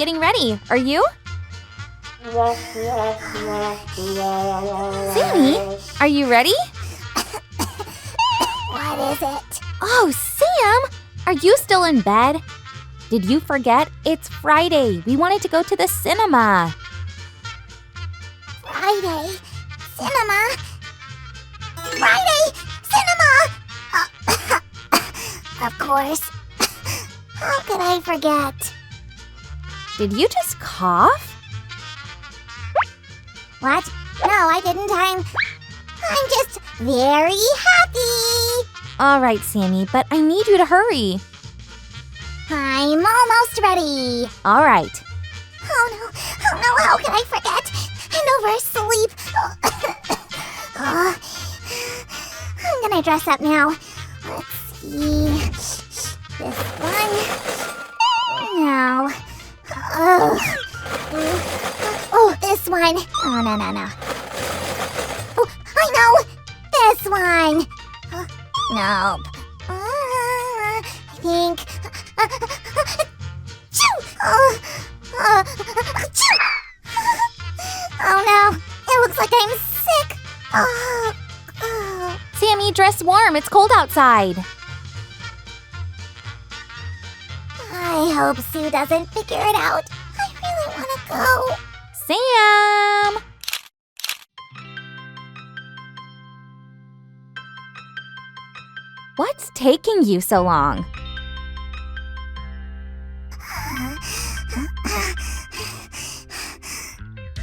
getting ready. Are you? Sammy, are you ready? What is it? Oh, Sam! Are you still in bed? Did you forget? It's Friday. We wanted to go to the cinema. Friday? Cinema? Friday! Cinema! Of course. How could I forget? Did you just cough? What? No, I didn't. I'm just very happy. All right, Sammy, but I need you to hurry. I'm almost ready. All right. Oh no, how can I forget? I'm oversleep. I'm gonna dress up now. Let's see. This one. No. Oh, this one. Oh, no. Oh, I know. This one. Nope. I think. Oh no, it looks like I'm sick. Sammy, dress warm. It's cold outside. I hope Sue doesn't figure it out. I really want to go. Sam! What's taking you so long?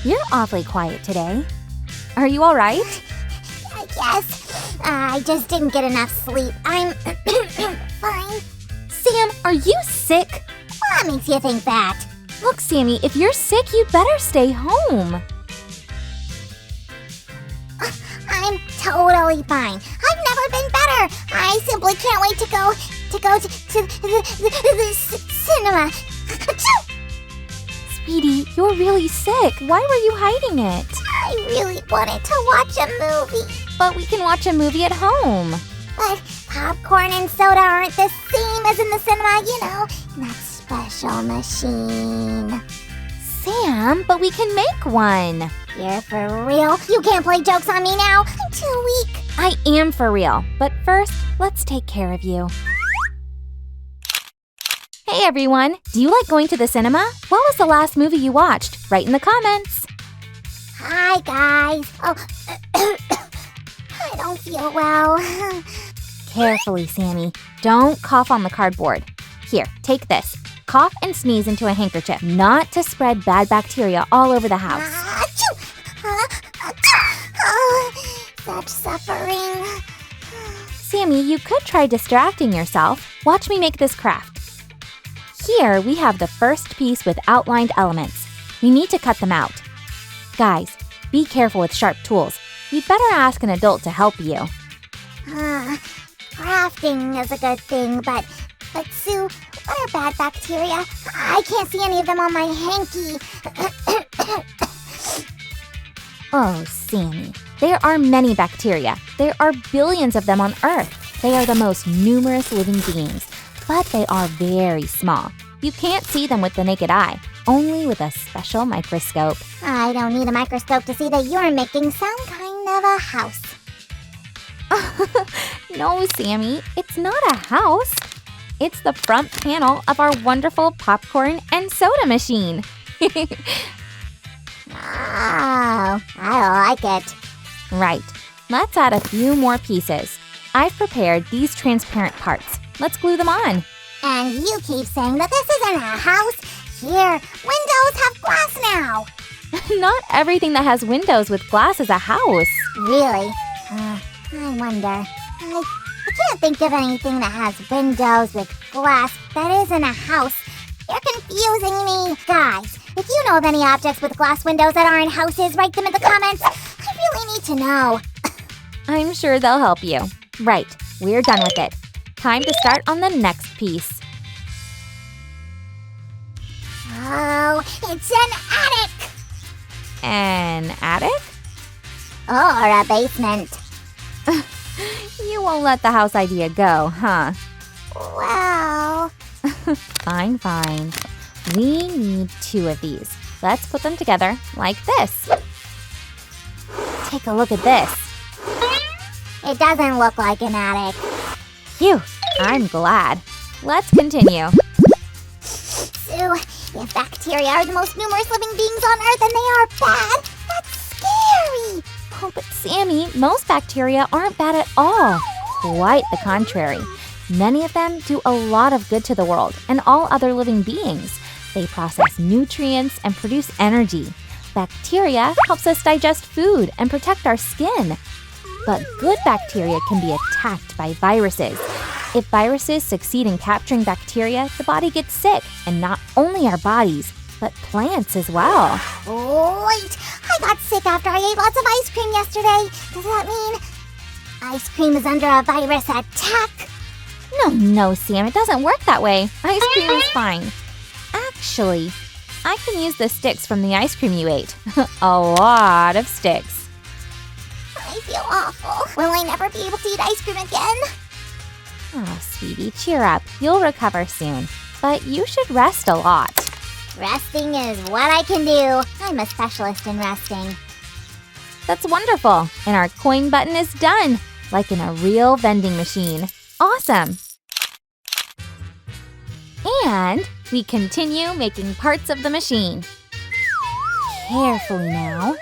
You're awfully quiet today. Are you all right? I guess. I just didn't get enough sleep. I'm fine. Sam, are you sick? What makes you think that? Look, Sammy, if you're sick, you'd better stay home. I'm totally fine. I've never been better. I simply can't wait to go to the cinema. Sweetie, you're really sick. Why were you hiding it? I really wanted to watch a movie. But we can watch a movie at home. But popcorn and soda aren't the same as in the cinema, you know. That special machine. Sam, but we can make one. You're for real? You can't play jokes on me now. I'm too weak. I am for real. But first, let's take care of you. Hey everyone, do you like going to the cinema? What was the last movie you watched? Write in the comments. Hi guys. Oh, I don't feel well. Carefully, Sammy. Don't cough on the cardboard. Here, take this. Cough and sneeze into a handkerchief, not to spread bad bacteria all over the house. Such suffering. Sammy, you could try distracting yourself. Watch me make this craft. Here, we have the first piece with outlined elements. We need to cut them out. Guys, be careful with sharp tools. You'd better ask an adult to help you. Crafting is a good thing, but Sue, what are bad bacteria? I can't see any of them on my hanky. Oh, Sammy, there are many bacteria. There are billions of them on Earth. They are the most numerous living beings, but they are very small. You can't see them with the naked eye, only with a special microscope. I don't need a microscope to see that you're making some kind of a house. No, Sammy, it's not a house. It's the front panel of our wonderful popcorn and soda machine. Oh, I like it. Right. Let's add a few more pieces. I've prepared these transparent parts. Let's glue them on. And you keep saying that this isn't a house. Here, windows have glass now. Not everything that has windows with glass is a house. Really? I wonder. I can't think of anything that has windows with glass that isn't a house. You're confusing me. Guys, if you know of any objects with glass windows that aren't houses, write them in the comments. I really need to know. I'm sure they'll help you. Right, we're done with it. Time to start on the next piece. Oh, it's an attic. An attic? Or a basement. You won't let the house idea go, huh? Well... Fine. We need 2 of these. Let's put them together like this. Take a look at this. It doesn't look like an attic. Phew, I'm glad. Let's continue. Sue, if bacteria are the most numerous living beings on Earth and they are bad, that's scary. Oh, but Sammy, most bacteria aren't bad at all. Quite the contrary. Many of them do a lot of good to the world and all other living beings. They process nutrients and produce energy. Bacteria helps us digest food and protect our skin. But good bacteria can be attacked by viruses. If viruses succeed in capturing bacteria, the body gets sick, and not only our bodies, but plants as well. Wait, I got sick after I ate lots of ice cream yesterday. Does that mean ice cream is under a virus attack? No, Sam, it doesn't work that way. Ice cream is fine. Actually, I can use the sticks from the ice cream you ate. A lot of sticks. I feel awful. Will I never be able to eat ice cream again? Oh, sweetie, cheer up. You'll recover soon. But you should rest a lot. Resting is what I can do. I'm a specialist in resting. That's wonderful. And our coin button is done, like in a real vending machine. Awesome. And we continue making parts of the machine. Carefully now.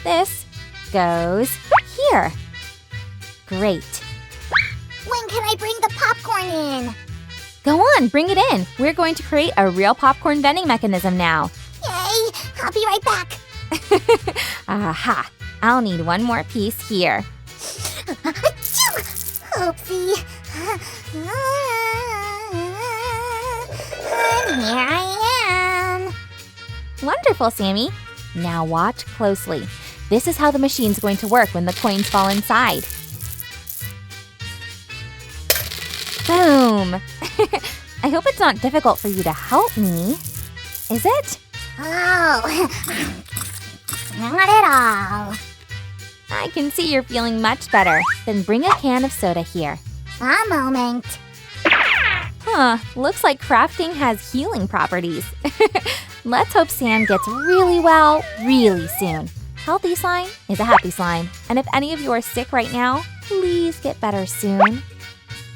This goes here. Great. When can I bring the popcorn in? Go on, bring it in. We're going to create a real popcorn vending mechanism now. Yay! I'll be right back. Aha! I'll need one more piece here. Oopsie. And here I am. Wonderful, Sammy. Now watch closely. This is how the machine's going to work when the coins fall inside. Boom! I hope it's not difficult for you to help me. Is it? Oh, not at all. I can see you're feeling much better. Then bring a can of soda here. A moment. Huh, looks like crafting has healing properties. Let's hope Sam gets really well really soon. Healthy slime is a happy slime. And if any of you are sick right now, please get better soon.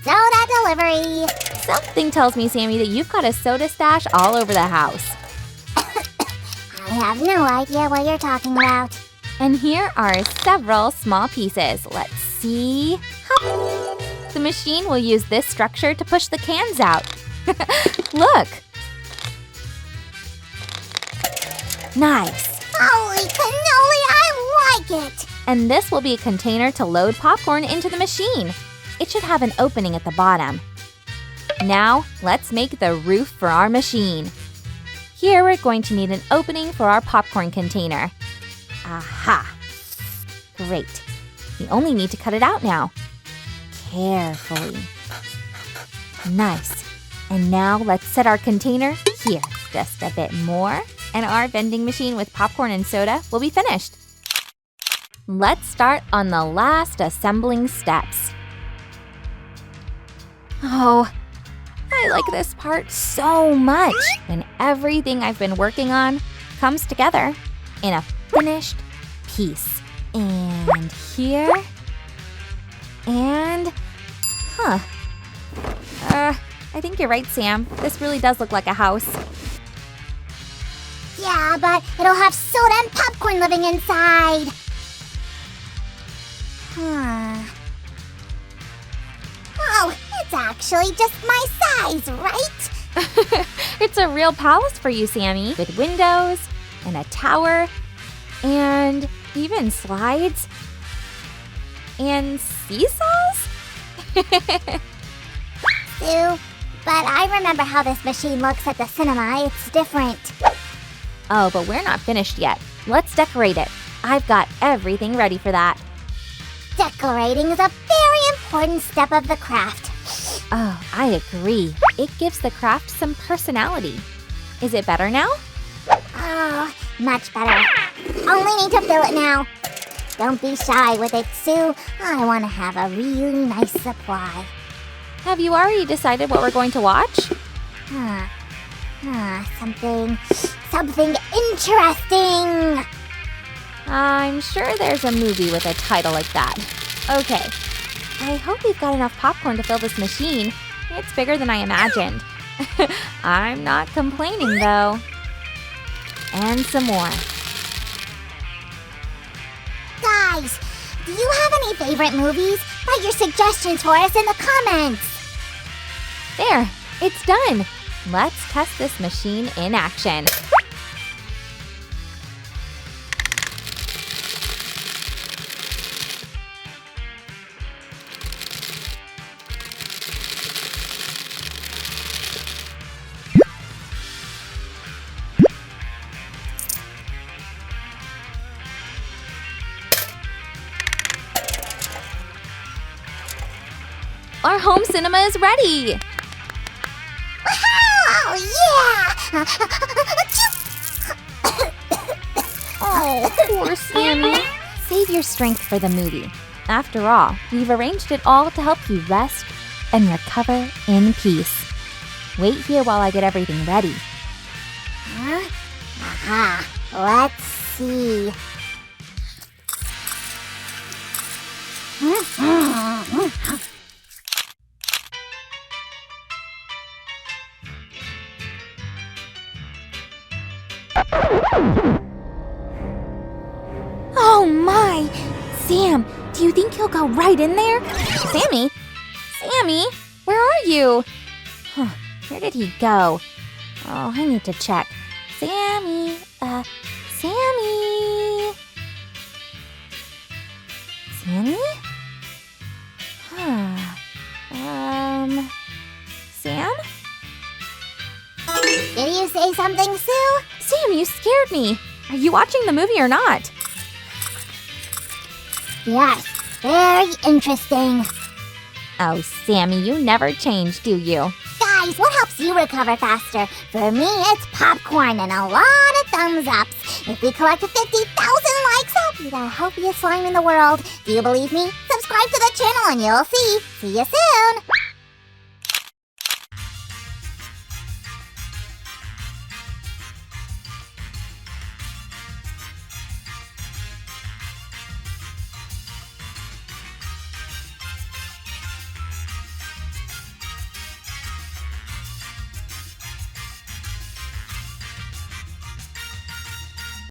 Soda delivery. Something tells me, Sammy, that you've got a soda stash all over the house. I have no idea what you're talking about. And here are several small pieces. Let's see. Hop. The machine will use this structure to push the cans out. Look. Nice. Holy cannoli, I like it. And this will be a container to load popcorn into the machine. It should have an opening at the bottom. Now, let's make the roof for our machine. Here, we're going to need an opening for our popcorn container. Aha! Great. We only need to cut it out now. Carefully. Nice. And now let's set our container here. Just a bit more, and our vending machine with popcorn and soda will be finished. Let's start on the last assembling steps. Oh, I like this part so much when everything I've been working on comes together in a finished piece. And here, and, I think you're right, Sam. This really does look like a house. Yeah, but it'll have soda and popcorn living inside. Oh, it's actually just my size, right? It's a real palace for you, Sammy, with windows and a tower and even slides and seesaws. Sue, but I remember how this machine looks at the cinema. It's different. Oh, but we're not finished yet. Let's decorate it. I've got everything ready for that. Decorating is a very important step of the craft. Oh, I agree. It gives the craft some personality. Is it better now? Oh, much better. Only need to fill it now. Don't be shy with it, Sue. I want to have a really nice supply. Have you already decided what we're going to watch? Something interesting. I'm sure there's a movie with a title like that. Okay. I hope we've got enough popcorn to fill this machine. It's bigger than I imagined. I'm not complaining, though. And some more. Guys, do you have any favorite movies? Write your suggestions for us in the comments. There, it's done. Let's test this machine in action. Our home cinema is ready! Oh, yeah! Oh, poor Sammy. Save your strength for the movie. After all, we've arranged it all to help you rest and recover in peace. Wait here while I get everything ready. Huh? Aha, let's see. Oh my! Sam, do you think he'll go right in there? Sammy? Sammy? Where are you? Where did he go? Oh, I need to check. Sammy? Sammy? Sammy? Sam? Did you say something, Sue? Sam, you scared me. Are you watching the movie or not? Yes, very interesting. Oh, Sammy, you never change, do you? Guys, what helps you recover faster? For me, it's popcorn and a lot of thumbs ups. If we collect 50,000 likes, I'll be the healthiest slime in the world. Do you believe me? Subscribe to the channel and you'll see. See you soon.